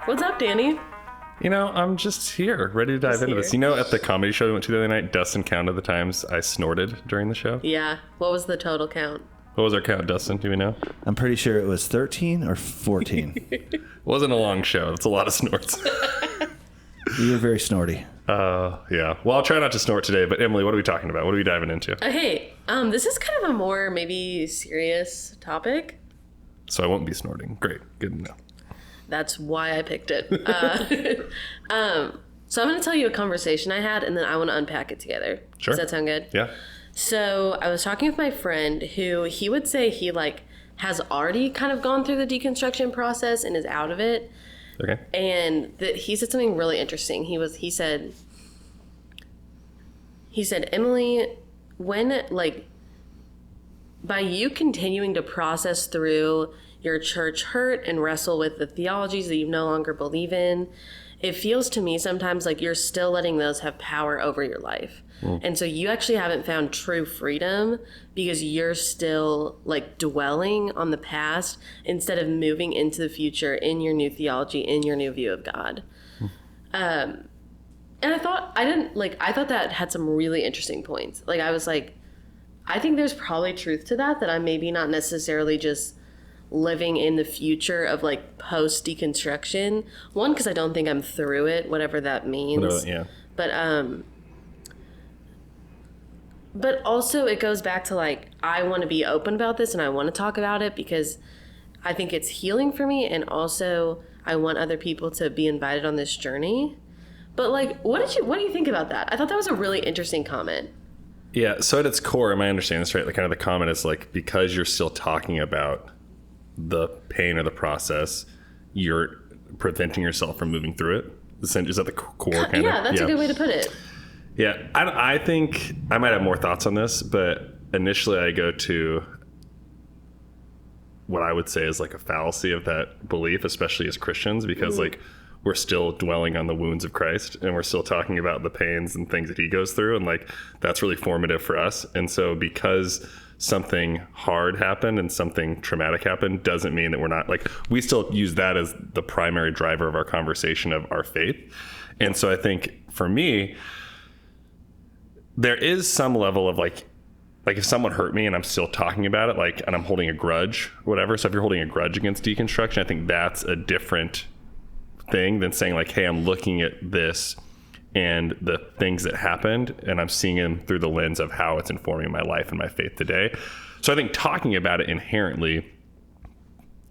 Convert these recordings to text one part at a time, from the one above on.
What's up, Danny? You know, I'm just here, ready to dive into this. You know, at the comedy show we went to the other night, Dustin counted the times I snorted during the show. Yeah. What was the total count? What was our count, Dustin? Do we know? I'm pretty sure it was 13 or 14. It wasn't a long show. It's a lot of snorts. You were very snorty. Yeah. Well, I'll try not to snort today, but Emily, what are we talking about? What are we diving into? Hey, this is kind of a more maybe serious topic. So I won't be snorting. Great. Good to know. That's why I picked it. So I'm going to tell you a conversation I had, and then I want to unpack it together. Sure. Does that sound good? Yeah. So I was talking with my friend who he would say he has already kind of gone through the deconstruction process and is out of it. Okay. And he said something really interesting. He said, Emily, when by you continuing to process through your church hurt and wrestle with the theologies that you no longer believe in, it feels to me sometimes like you're still letting those have power over your life. And so you actually haven't found true freedom because you're still dwelling on the past instead of moving into the future in your new theology, in your new view of God. And I thought that had some really interesting points. I was like, I think there's probably truth to that I'm maybe not necessarily just living in the future of post deconstruction. One, because I don't think I'm through it, whatever that means. Yeah. But also it goes back to I want to be open about this and I want to talk about it because I think it's healing for me, and also I want other people to be invited on this journey. But what do you think about that? I thought that was a really interesting comment. Yeah. So at its core, am I understanding this right? Kind of the comment is because you're still talking about the pain or the process, you're preventing yourself from moving through it. Is that the core kind of? Yeah, that's a good way to put it. Yeah, I think I might have more thoughts on this, but initially I go to what I would say is a fallacy of that belief, especially as Christians, because we're still dwelling on the wounds of Christ and we're still talking about the pains and things that he goes through, and that's really formative for us. And so because something hard happened and something traumatic happened doesn't mean that we're not we still use that as the primary driver of our conversation of our faith. And so I think for me, there is some level of if someone hurt me and I'm still talking about it, and I'm holding a grudge or whatever. So if you're holding a grudge against deconstruction, I think that's a different thing than saying hey, I'm looking at this and the things that happened and I'm seeing them through the lens of how it's informing my life and my faith today. So I think talking about it inherently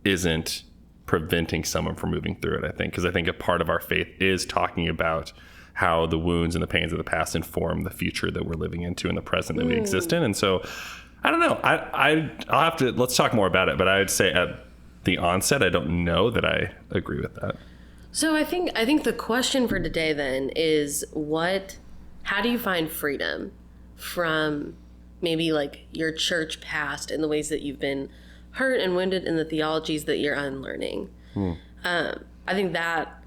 isn't preventing someone from moving through it, I think, because I think a part of our faith is talking about how the wounds and the pains of the past inform the future that we're living into and the present that we exist in. And so, I don't know. I'll have to, let's talk more about it. But I would say at the onset, I don't know that I agree with that. So I think the question for today then is how do you find freedom from maybe your church past and the ways that you've been hurt and wounded in the theologies that you're unlearning? I think that,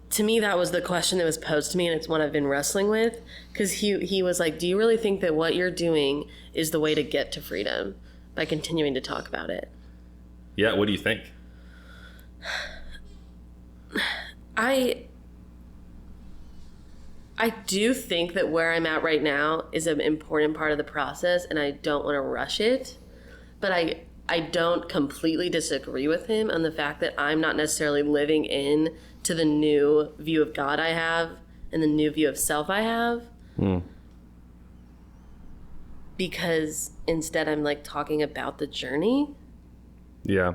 to me, that was the question that was posed to me, and it's one I've been wrestling with, because he was like, do you really think that what you're doing is the way to get to freedom by continuing to talk about it? Yeah, what do you think? I do think that where I'm at right now is an important part of the process, and I don't want to rush it, but I don't completely disagree with him on the fact that I'm not necessarily living in to the new view of God I have and the new view of self I have. Because instead I'm talking about the journey. Yeah.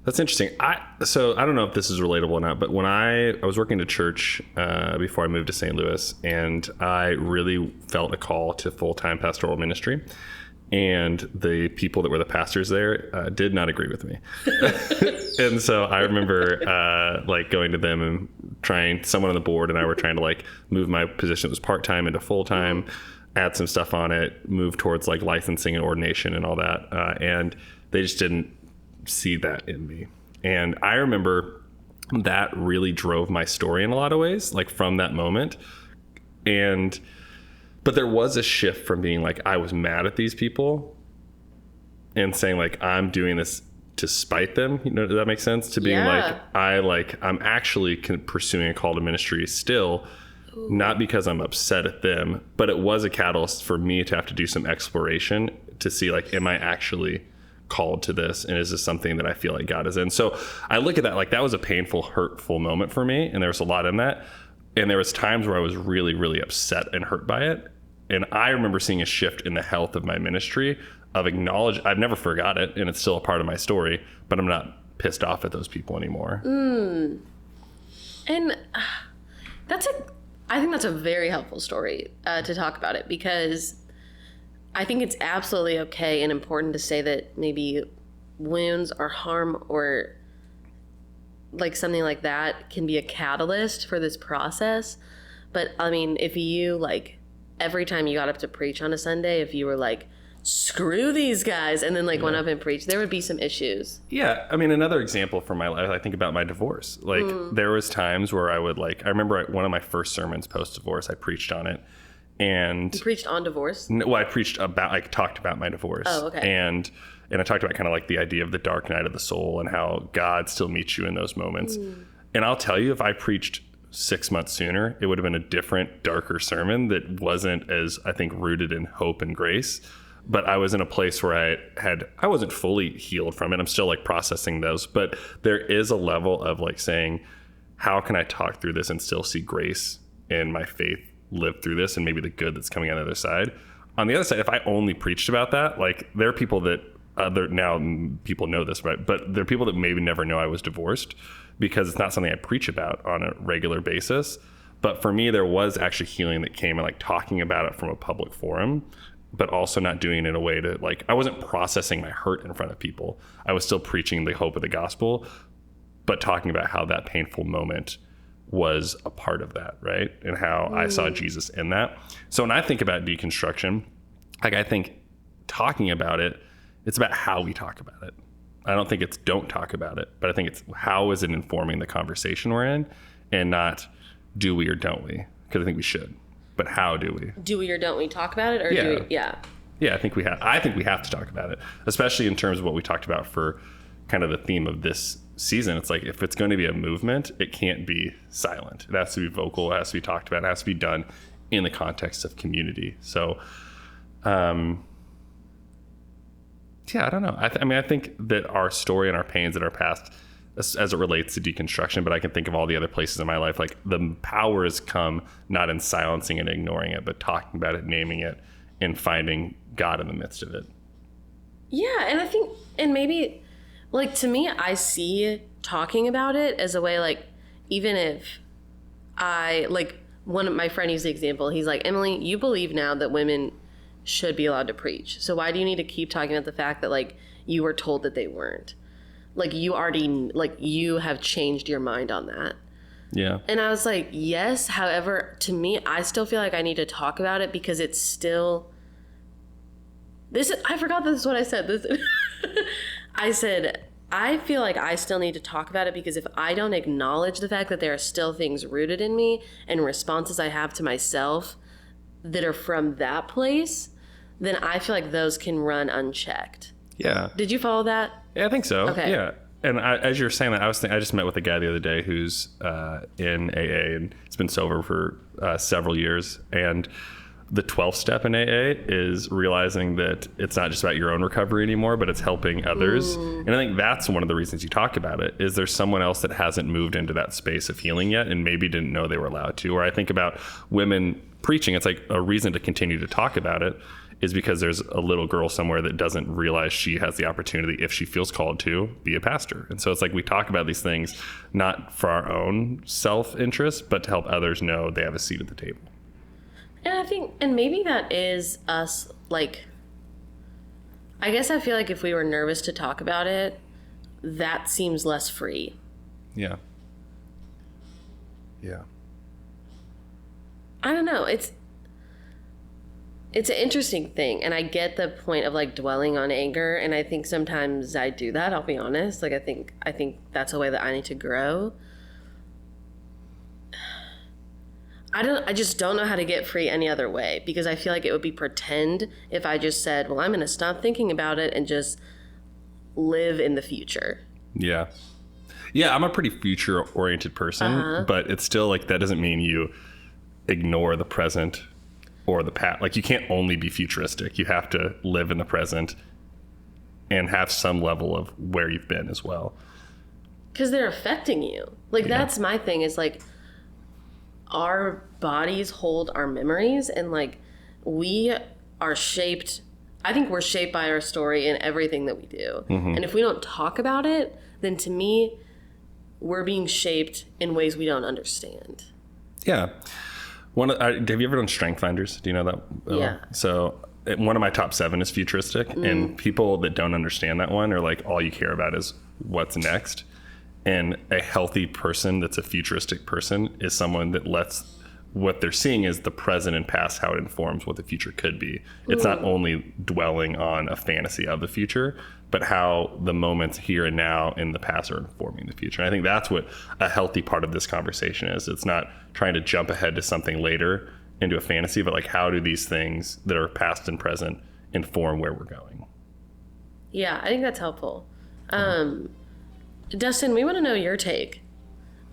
That's interesting. So I don't know if this is relatable or not, but when I was working at a church before I moved to St. Louis, and I really felt a call to full-time pastoral ministry. And the people that were the pastors there did not agree with me. And so I remember going to them and someone on the board and I were trying to move my position that was part-time into full-time, add some stuff on it, move towards licensing and ordination and all that. And they just didn't see that in me. And I remember that really drove my story in a lot of ways, from that moment. But there was a shift from being I was mad at these people and saying I'm doing this to spite them. You know, does that make sense? To being I'm actually pursuing a call to ministry still, not because I'm upset at them, but it was a catalyst for me to have to do some exploration to see, like, am I actually called to this? And is this something that I feel like God is in? So I look at that, like, that was a painful, hurtful moment for me. And there was a lot in that. And there was times where I was really, really upset and hurt by it. And I remember seeing a shift in the health of my ministry of acknowledge. I've never forgot it, and it's still a part of my story, but I'm not pissed off at those people anymore. And I think that's a very helpful story to talk about it, because I think it's absolutely okay and important to say that maybe wounds or harm or like something like that can be a catalyst for this process. But I mean, if you, like, every time you got up to preach on a Sunday, if you were like, screw these guys, and then, like, went up and preached, there would be some issues. Yeah. I mean, another example from my life, I think about my divorce. Like, there was times where I would, like, I remember one of my first sermons post-divorce, I preached on it. And you preached on divorce? Well, I talked about my divorce. Oh, okay. And I talked about kind of like the idea of the dark night of the soul and how God still meets you in those moments. And I'll tell you, if I preached 6 months sooner, it would have been a different, darker sermon that wasn't as, I think, rooted in hope and grace. But I was in a place where I wasn't fully healed from it. I'm still, like, processing those. But there is a level of, like, saying, how can I talk through this and still see grace in my faith live through this, and maybe the good that's coming on the other side. On the other side, if I only preached about that, like, there are people that now people know this, right? But there are people that maybe never know I was divorced because it's not something I preach about on a regular basis. But for me, there was actually healing that came in, like, talking about it from a public forum, but also not doing it in a way to, like, I wasn't processing my hurt in front of people. I was still preaching the hope of the gospel, but talking about how that painful moment was a part of that, right? And how I saw Jesus in that. So when I think about deconstruction, like, I think talking about it, it's about how we talk about it. I don't think it's don't talk about it, but I think it's how is it informing the conversation we're in, and not do we or don't we? Because I think we should, but how do we? Do we or don't we talk about it? Or do we, yeah. Yeah, I think we have to talk about it, especially in terms of what we talked about for kind of the theme of this season. It's like, if it's going to be a movement, it can't be silent. It has to be vocal. It has to be talked about. It has to be done in the context of community. So, yeah, I don't know. I mean, I think that our story and our pains and our past, as it relates to deconstruction, but I can think of all the other places in my life, like, the power has come not in silencing and ignoring it, but talking about it, naming it, and finding God in the midst of it. Yeah, and I think, and maybe, like, to me, I see talking about it as a way, like, even if one of my friend used the example, he's like, Emily, you believe now that women should be allowed to preach. So why do you need to keep talking about the fact that, like, you were told that they weren't? Like, you already, like, you have changed your mind on that. Yeah. And I was like, yes. However, to me, I still feel like I need to talk about it because it's still, I forgot this is what I said. I said, I feel like I still need to talk about it because if I don't acknowledge the fact that there are still things rooted in me and responses I have to myself that are from that place, then I feel like those can run unchecked. Yeah. Did you follow that? Yeah, I think so. Okay. Yeah. And as you were saying that, I just met with a guy the other day who's in AA, and he's been sober for several years. And the 12th step in AA is realizing that it's not just about your own recovery anymore, but it's helping others. And I think that's one of the reasons you talk about it, is there's someone else that hasn't moved into that space of healing yet and maybe didn't know they were allowed to. Or I think about women preaching, it's like a reason to continue to talk about it is because there's a little girl somewhere that doesn't realize she has the opportunity, if she feels called to, be a pastor. And so it's like we talk about these things not for our own self-interest, but to help others know they have a seat at the table. And I think, and maybe that is us, like, I guess I feel like if we were nervous to talk about it, that seems less free. Yeah. Yeah. I don't know. It's an interesting thing. And I get the point of, like, dwelling on anger. And I think sometimes I do that, I'll be honest. Like, I think that's a way that I need to grow. I just don't know how to get free any other way, because I feel like it would be pretend if I just said, well, I'm going to stop thinking about it and just live in the future. Yeah. Yeah, I'm a pretty future-oriented person, but it's still like that doesn't mean you ignore the present or the past. Like, you can't only be futuristic. You have to live in the present and have some level of where you've been as well. Because they're affecting you. Like, that's my thing is, like, our bodies hold our memories, and, like, we are shaped. I think we're shaped by our story in everything that we do. And if we don't talk about it, then to me, we're being shaped in ways we don't understand. Yeah. Have you ever done Strength Finders? Do you know that? Yeah. So one of my top 7 is futuristic, and people that don't understand that one are like, all you care about is what's next. And a healthy person that's a futuristic person is someone that lets what they're seeing is the present and past, how it informs what the future could be. It's not only dwelling on a fantasy of the future, but how the moments here and now in the past are informing the future. And I think that's what a healthy part of this conversation is. It's not trying to jump ahead to something later into a fantasy, but like, how do these things that are past and present inform where we're going? Yeah, I think that's helpful. Dustin, we want to know your take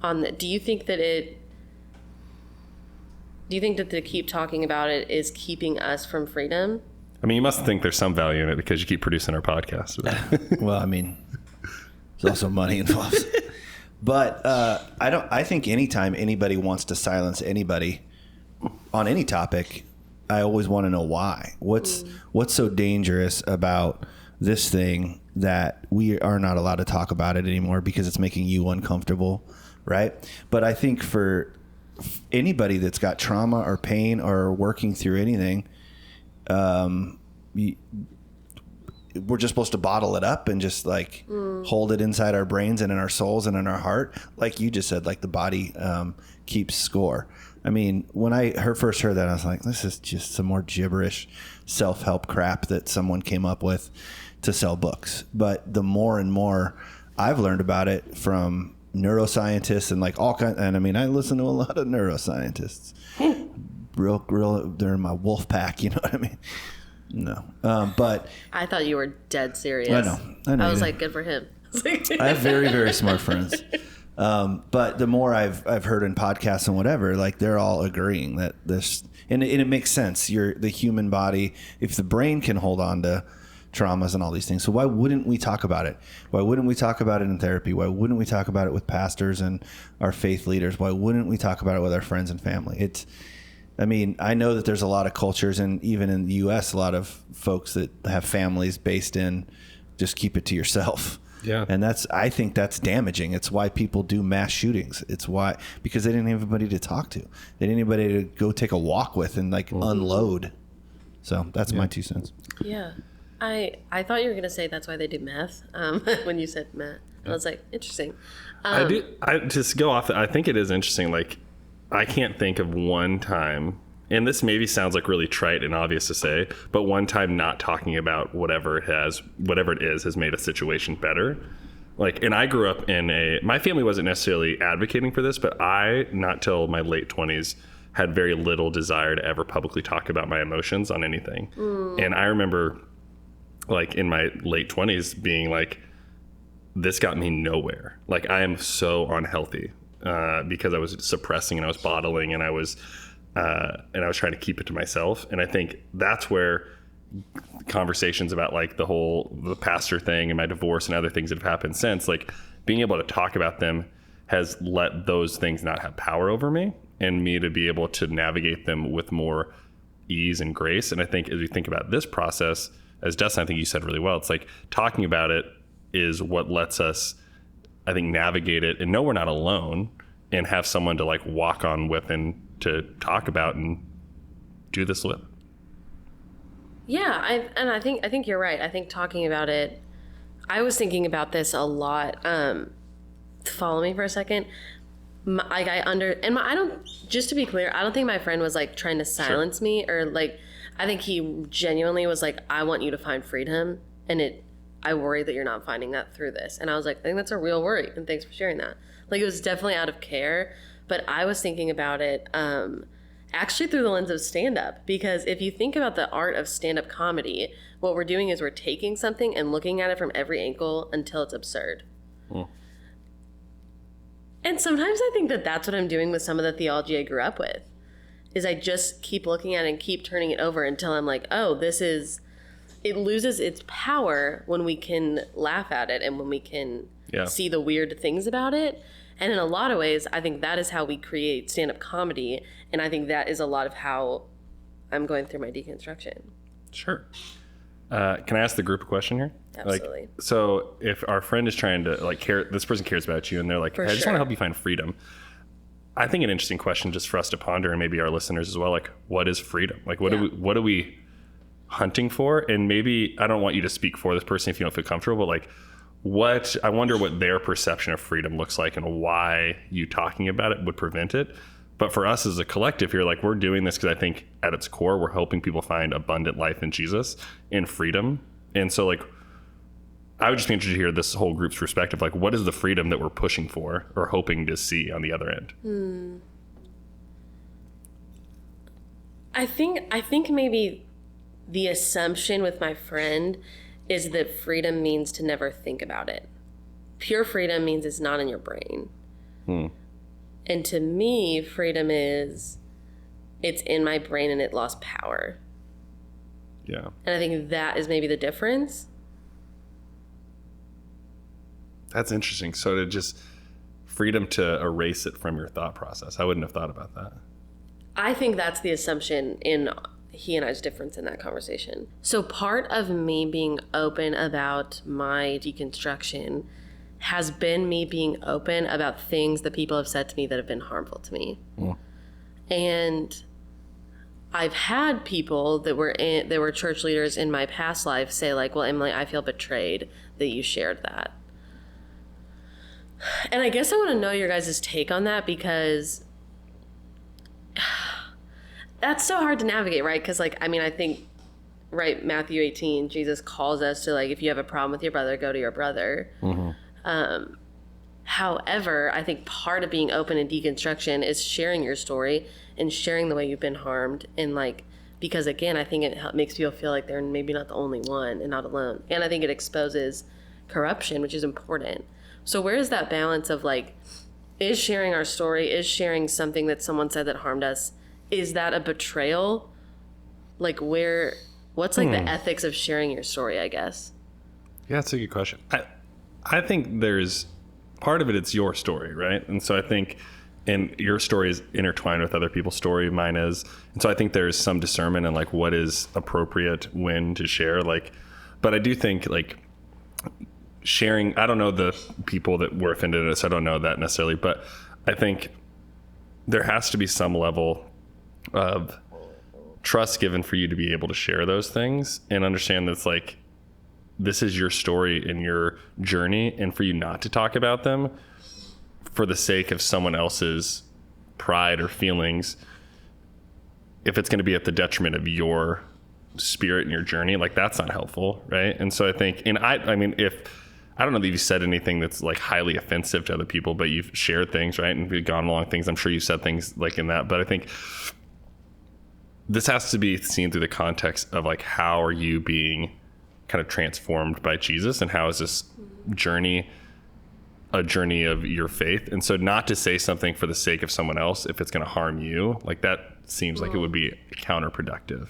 on that. Do you think that to keep talking about it is keeping us from freedom? I mean, you must think there's some value in it because you keep producing our podcast. Well, I mean, there's also money involved. But I think anytime anybody wants to silence anybody on any topic, I always want to know why. What's so dangerous about this thing that we are not allowed to talk about it anymore because it's making you uncomfortable, right? But I think for anybody that's got trauma or pain or working through anything, we're just supposed to bottle it up and just like hold it inside our brains and in our souls and in our heart. Like you just said, like the body keeps score. I mean, when I first heard that, I was like, this is just some more gibberish self-help crap that someone came up with to sell books. But the more and more I've learned about it from neuroscientists and like all kinds, and I mean, I listen to a lot of neuroscientists. real, they're in my wolf pack, you know what I mean? No. But I thought you were dead serious. I know. I was like, good for him. I have very, very smart friends. But the more I've heard in podcasts and whatever, like they're all agreeing that this, and it makes sense. The human body, if the brain can hold on to traumas and all these things. So why wouldn't we talk about it? Why wouldn't we talk about it in therapy? Why wouldn't we talk about it with pastors and our faith leaders? Why wouldn't we talk about it with our friends and family? I mean, I know that there's a lot of cultures, and even in the U.S., a lot of folks that have families based in just keep it to yourself. Yeah. And I think that's damaging. It's why people do mass shootings. Because they didn't have anybody to talk to. They didn't have anybody to go take a walk with and like unload. So that's my 2 cents. Yeah. I thought you were going to say that's why they do meth when you said meth. I was like, interesting. I just go off. I think it is interesting. Like, I can't think of one time, and this maybe sounds like really trite and obvious to say, but one time not talking about whatever it is has made a situation better. Like, and I grew up my family wasn't necessarily advocating for this, but not till my late 20s, had very little desire to ever publicly talk about my emotions on anything. And I remember, like, in my late 20s being like, this got me nowhere. Like, I am so unhealthy because I was suppressing and I was bottling and I was trying to keep it to myself. And I think that's where conversations about like the pastor thing and my divorce and other things that have happened since, like being able to talk about them has let those things not have power over me and me to be able to navigate them with more ease and grace. And I think as we think about this process, as Dustin, I think you said really well, it's like talking about it is what lets us, I think, navigate it and know we're not alone and have someone to like walk on with and to talk about and do this with. Yeah, I think you're right. I think talking about it, I was thinking about this a lot. Follow me for a second. Just to be clear, I don't think my friend was like trying to silence me or like, I think he genuinely was like, I want you to find freedom, and I worry that you're not finding that through this. And I was like, I think that's a real worry, and thanks for sharing that. Like, it was definitely out of care, but I was thinking about it actually through the lens of stand-up, because if you think about the art of stand-up comedy, what we're doing is we're taking something and looking at it from every angle until it's absurd. And sometimes I think that that's what I'm doing with some of the theology I grew up with, is I just keep looking at it and keep turning it over until I'm like, oh, it loses its power when we can laugh at it and when we can see the weird things about it. And in a lot of ways, I think that is how we create stand-up comedy. And I think that is a lot of how I'm going through my deconstruction. Sure. Can I ask the group a question here? Absolutely. So if our friend is trying to this person cares about you and they're like, hey, I just want to help you find freedom. I think an interesting question just for us to ponder, and maybe our listeners as well, like, what is freedom? Like, what are we hunting for? And maybe, I don't want you to speak for this person if you don't feel comfortable, but like, I wonder what their perception of freedom looks like and why you talking about it would prevent it. But for us as a collective here, like, we're doing this because I think at its core, we're helping people find abundant life in Jesus and freedom. And so, like, I would just be interested to hear this whole group's perspective. Like, what is the freedom that we're pushing for or hoping to see on the other end? I think maybe the assumption with my friend is that freedom means to never think about it. Pure freedom means it's not in your brain. And to me, freedom is it's in my brain and it lost power. Yeah. And I think that is maybe the difference. That's interesting. So to just freedom to erase it from your thought process. I wouldn't have thought about that. I think that's the assumption in he and I's difference in that conversation. So part of me being open about my deconstruction has been me being open about things that people have said to me that have been harmful to me. And I've had people that were church leaders in my past life say like, well, Emily, I feel betrayed that you shared that. And I guess I want to know your guys' take on that, because that's so hard to navigate, right? Because, like, I mean, I think, right, Matthew 18, Jesus calls us to, like, if you have a problem with your brother, go to your brother. However, I think part of being open in deconstruction is sharing your story and sharing the way you've been harmed. And, like, because, again, I think it makes people feel like they're maybe not the only one and not alone. And I think it exposes corruption, which is important. So where is that balance of, like, is sharing our story, is sharing something that someone said that harmed us, is that a betrayal? Like, what's like the ethics of sharing your story, I guess? Yeah, that's a good question. I think there's part of it's your story, right? And so I think, and your story is intertwined with other people's story, mine is. And so I think there's some discernment in like what is appropriate when to share. Like, but I do think like sharing, I don't know the people that were offended at us, I don't know that necessarily, but I think there has to be some level of trust given for you to be able to share those things and understand that's like, this is your story and your journey, and for you not to talk about them for the sake of someone else's pride or feelings, if it's going to be at the detriment of your spirit and your journey, like that's not helpful, right? And so I think, and I mean, I don't know that you've said anything that's like highly offensive to other people, but you've shared things, right? And we've gone along things. I'm sure you said things like in that, but I think this has to be seen through the context of like, how are you being kind of transformed by Jesus, and how is this journey a journey of your faith? And so not to say something for the sake of someone else, if it's going to harm you, like that seems like it would be counterproductive.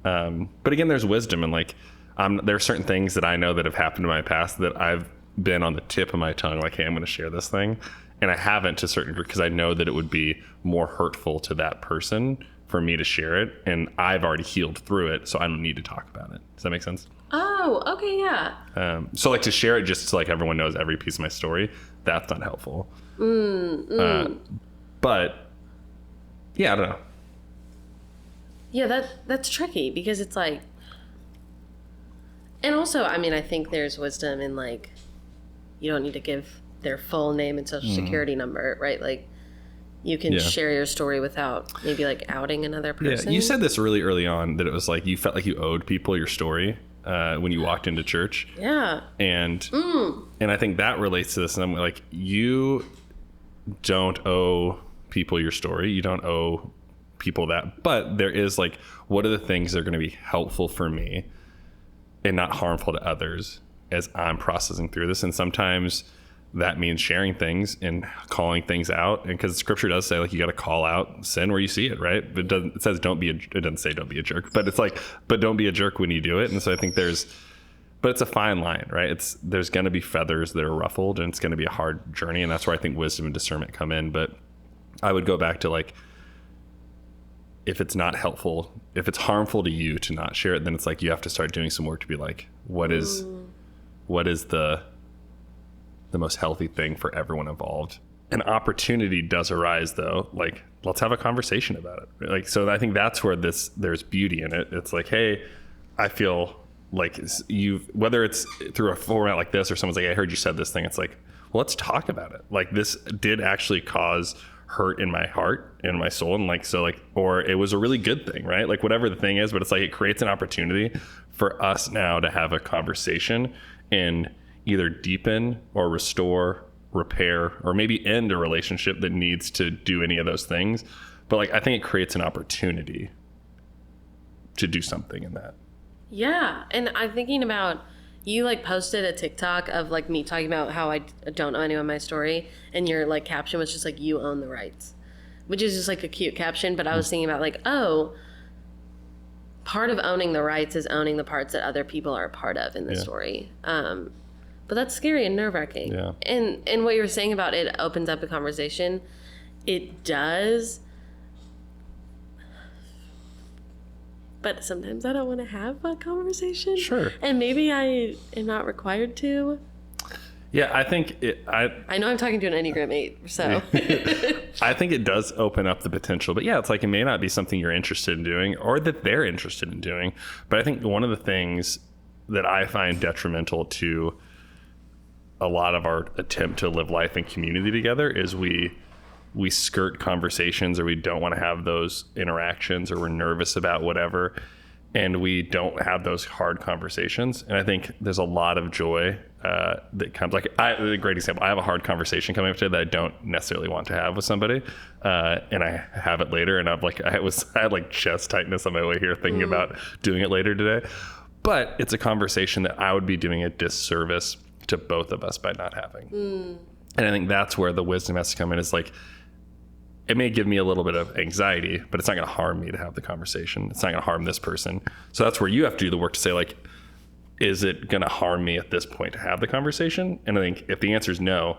But again, there's wisdom, and like, there are certain things that I know that have happened in my past that I've been on the tip of my tongue, like, hey, I'm going to share this thing. And I haven't to a certain degree because I know that it would be more hurtful to that person for me to share it. And I've already healed through it, so I don't need to talk about it. Does that make sense? Oh, okay, yeah. So like to share it just so like everyone knows every piece of my story, that's not helpful. But yeah, I don't know. Yeah, that's tricky because it's like, and also, I mean, I think there's wisdom in like, you don't need to give their full name and social security number, right? Like, you can share your story without maybe like outing another person. Yeah, you said this really early on that it was like you felt like you owed people your story when you walked into church. Yeah. And I think that relates to this. And I'm like, you don't owe people your story. You don't owe people that, but there is like, what are the things that are going to be helpful for me and not harmful to others as I'm processing through this? And sometimes that means sharing things and calling things out. And because scripture does say, like, you got to call out sin where you see it, right? It says it doesn't say don't be a jerk, but it's like, but don't be a jerk when you do it. And so I think but it's a fine line, right? There's going to be feathers that are ruffled, and it's going to be a hard journey. And that's where I think wisdom and discernment come in. But I would go back to, like, if it's not helpful, if it's harmful to you to not share it, then it's like you have to start doing some work to be like, what is the most healthy thing for everyone involved? An opportunity does arise, though. Like, let's have a conversation about it. Like, so I think that's where there's beauty in it. It's like, hey, I feel like whether it's through a format like this or someone's like, I heard you said this thing. It's like, well, let's talk about it. Like, this did actually cause hurt in my heart and my soul. And like, so like, or it was a really good thing, right? Like, whatever the thing is, but it's like, it creates an opportunity for us now to have a conversation and either deepen or restore, repair, or maybe end a relationship that needs to do any of those things. But like, I think it creates an opportunity to do something in that. Yeah. And I'm thinking about, you like posted a TikTok of like me talking about how I don't know anyone my story, and your like caption was just like, you own the rights, which is just like a cute caption. But I was thinking about like, oh, part of owning the rights is owning the parts that other people are a part of in the story. But that's scary and nerve-wracking. Yeah. And what you were saying about it opens up a conversation. It does. But sometimes I don't want to have a conversation. Sure. And maybe I am not required to. Yeah, I think I know I'm talking to an Enneagram 8, so. I think it does open up the potential. But yeah, it's like, it may not be something you're interested in doing or that they're interested in doing. But I think one of the things that I find detrimental to a lot of our attempt to live life in community together is we skirt conversations, or we don't want to have those interactions, or we're nervous about whatever, and we don't have those hard conversations. And I think there's a lot of joy that comes. Like, a great example, I have a hard conversation coming up today that I don't necessarily want to have with somebody, and I have it later, and I had like chest tightness on my way here thinking about doing it later today. But it's a conversation that I would be doing a disservice to both of us by not having. And I think that's where the wisdom has to come in, is like, it may give me a little bit of anxiety, but it's not going to harm me to have the conversation. It's not going to harm this person. So that's where you have to do the work to say, like, is it going to harm me at this point to have the conversation? And I think if the answer is no,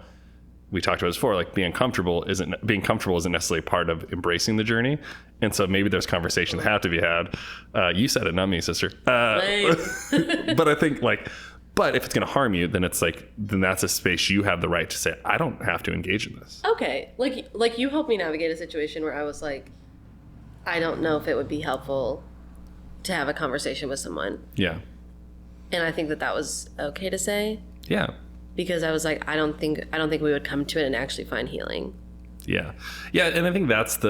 we talked about this before, like, being comfortable isn't necessarily part of embracing the journey. And so maybe there's conversations that have to be had. You said it, not me, sister. But I think, like, but if it's going to harm you, then it's like, then that's a space you have the right to say, I don't have to engage in this. Okay. Like you helped me navigate a situation where I was like, I don't know if it would be helpful to have a conversation with someone. Yeah. And I think that was okay to say. Yeah. Because I was like, I don't think we would come to it and actually find healing. Yeah. Yeah. And I think that's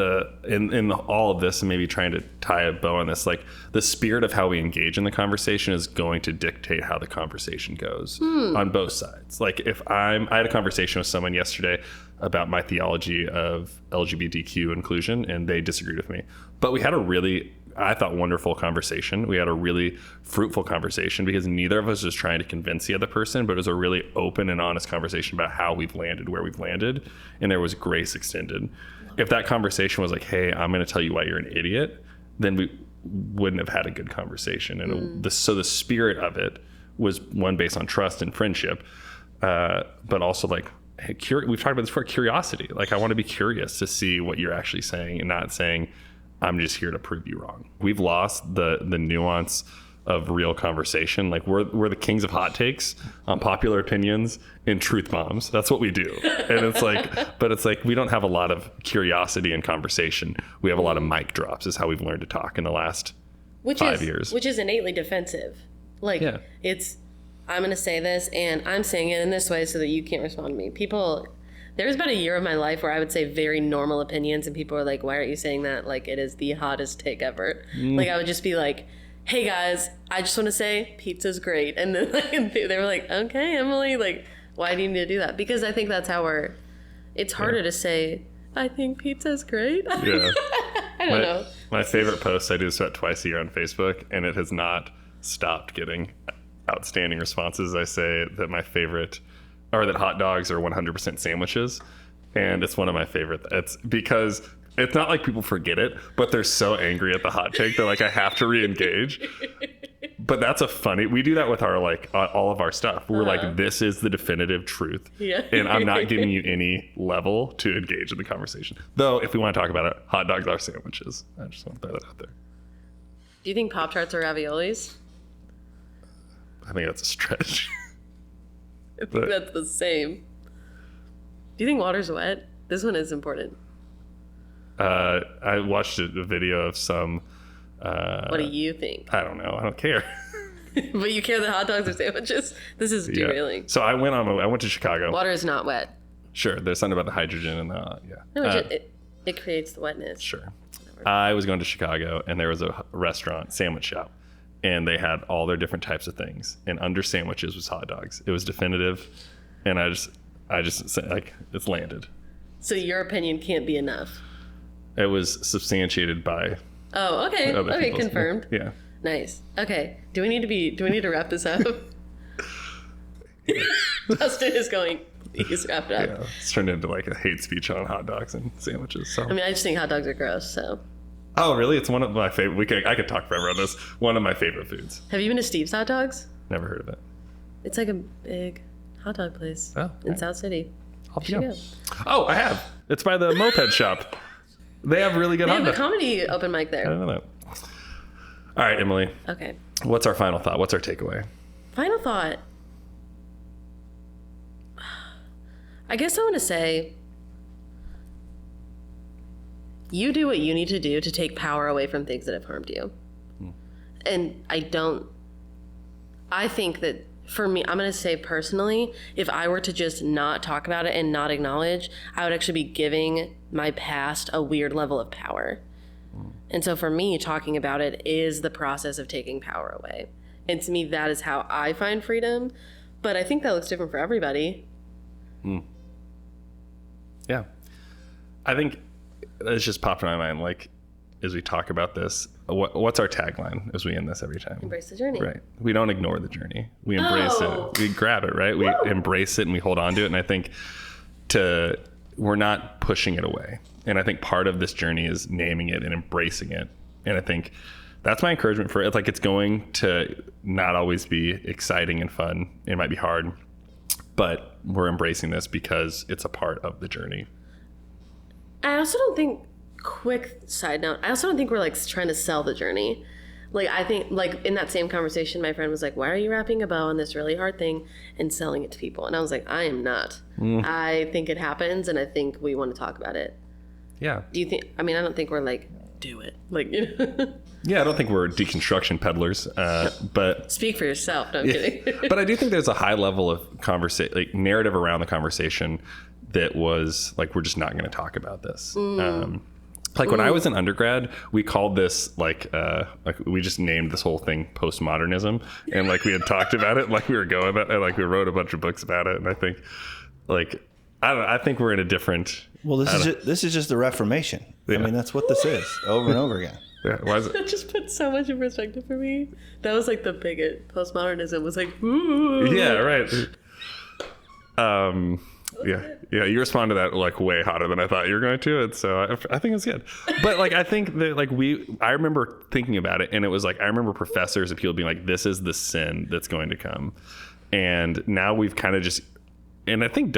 in all of this, and maybe trying to tie a bow on this, like, the spirit of how we engage in the conversation is going to dictate how the conversation goes on both sides. Like, I had a conversation with someone yesterday about my theology of LGBTQ inclusion, and they disagreed with me, but we had a really, I thought, wonderful conversation. We had a really fruitful conversation because neither of us was trying to convince the other person, but it was a really open and honest conversation about how we've landed where we've landed. And there was grace extended. If that conversation was like, hey, I'm going to tell you why you're an idiot, then we wouldn't have had a good conversation. And so the spirit of it was one based on trust and friendship, but also like, hey, we've talked about this before, curiosity. Like, I want to be curious to see what you're actually saying, and not saying, I'm just here to prove you wrong. We've lost the nuance of real conversation. Like, we're the kings of hot takes, unpopular opinions, and truth bombs. That's what we do. And it's like, but it's like, we don't have a lot of curiosity in conversation. We have a lot of mic drops, is how we've learned to talk in the last 5 years. Which is innately defensive. Like, it's, I'm going to say this, and I'm saying it in this way so that you can't respond to me. There's been a year of my life where I would say very normal opinions, and people are like, why aren't you saying that? Like, it is the hottest take ever. Like, I would just be like, hey guys, I just want to say pizza's great. And then like, they were like, okay, Emily, like, why do you need to do that? Because I think that's how it's harder to say, I think pizza's great. Yeah. I don't know. My favorite post, I do this about twice a year on Facebook, and it has not stopped getting outstanding responses. I say that my favorite, or that hot dogs are 100% sandwiches, and it's one of my favorite. It's because it's not like people forget it, but they're so angry at the hot take. They're like, I have to re-engage. But that's a funny, we do that with our, like, all of our stuff. We're like, this is the definitive truth. Yeah. And I'm not giving you any level to engage in the conversation. Though, if we want to talk about it, hot dogs are sandwiches. I just want to throw that out there. Do you think Pop-Tarts are raviolis? I think that's a stretch. I think that's the same. Do you think water's wet? This one is important. I watched a video of some... what do you think? I don't know. I don't care. But you care that hot dogs are sandwiches? This is derailing. So I went to Chicago. Water is not wet. Sure. There's something about the hydrogen and the, No, it creates the wetness. Sure. I was going to Chicago, and there was a restaurant, sandwich shop, and they had all their different types of things. And under sandwiches was hot dogs. It was definitive, and I just said, like, it's landed. So your opinion can't be enough. It was substantiated by... Oh, okay. Okay, confirmed. Yeah. Nice. Okay. Do we need to wrap this up? Justin is going, please wrap it up. Yeah. It's turned into like a hate speech on hot dogs and sandwiches. So. I mean, I just think hot dogs are gross, so. Oh, really? It's one of my favorite. I could talk forever on this. One of my favorite foods. Have you been to Steve's Hot Dogs? Never heard of it. It's like a big hot dog place in South City. I'll go. Oh, I have. It's by the moped shop. They have really good hot dogs. They have a comedy open mic there. I don't know that. All right, Emily. Okay. What's our final thought? What's our takeaway? Final thought. I guess I want to say, you do what you need to do to take power away from things that have harmed you. And I think that for me, I'm going to say personally, if I were to just not talk about it and not acknowledge, I would actually be giving my past a weird level of power. And so for me, talking about it is the process of taking power away. And to me, that is how I find freedom. But I think that looks different for everybody. Yeah. I think it's just popped in my mind, like, as we talk about this, what's our tagline as we end this every time? Embrace the journey. Right. We don't ignore the journey. We embrace it. We grab it, right? We embrace it and we hold on to it. And I think we're not pushing it away. And I think part of this journey is naming it and embracing it. And I think that's my encouragement for it. Like, it's going to not always be exciting and fun. It might be hard, but we're embracing this because it's a part of the journey. I also don't think, quick side note, I also don't think we're like trying to sell the journey. Like, I think, like, in that same conversation, my friend was like, why are you wrapping a bow on this really hard thing and selling it to people? And I was like, I am not. I think it happens, and I think we want to talk about it. Yeah. Do you think, I mean, I don't think we're like, do it. Like, you know. Yeah, I don't think we're deconstruction peddlers, but... Speak for yourself. No, I'm kidding. But I do think there's a high level of like narrative around the conversation that was like, we're just not going to talk about this. Like when I was in undergrad, we called this like we just named this whole thing postmodernism, and like we had talked about it, like we were going about it, like we wrote a bunch of books about it, and I think like I don't know, I think we're in a different. Well, this is just the Reformation. Yeah. I mean, that's what this is over and over again. Yeah, why is it? That just put so much in perspective for me. That was like the bigot. Postmodernism was like, ooh. Yeah, right. Yeah, you respond to that like way hotter than I thought you were going to, and so I think it's good. But like I think that like I remember thinking about it, and it was like I remember professors and people being like, "This is the sin that's going to come," and now we've kind of just, and I think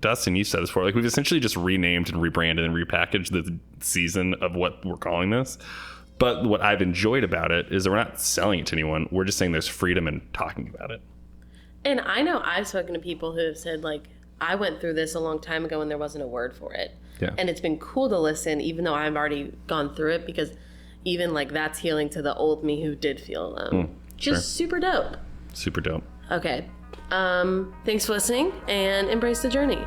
Dustin, you said this before, like we've essentially just renamed and rebranded and repackaged the season of what we're calling this. But what I've enjoyed about it is that we're not selling it to anyone. We're just saying there's freedom in talking about it. And I know I've spoken to people who have said like, I went through this a long time ago and there wasn't a word for it. Yeah. And it's been cool to listen, even though I've already gone through it, because even like that's healing to the old me who did feel alone. Just super dope. Super dope. Okay. Thanks for listening, and embrace the journey.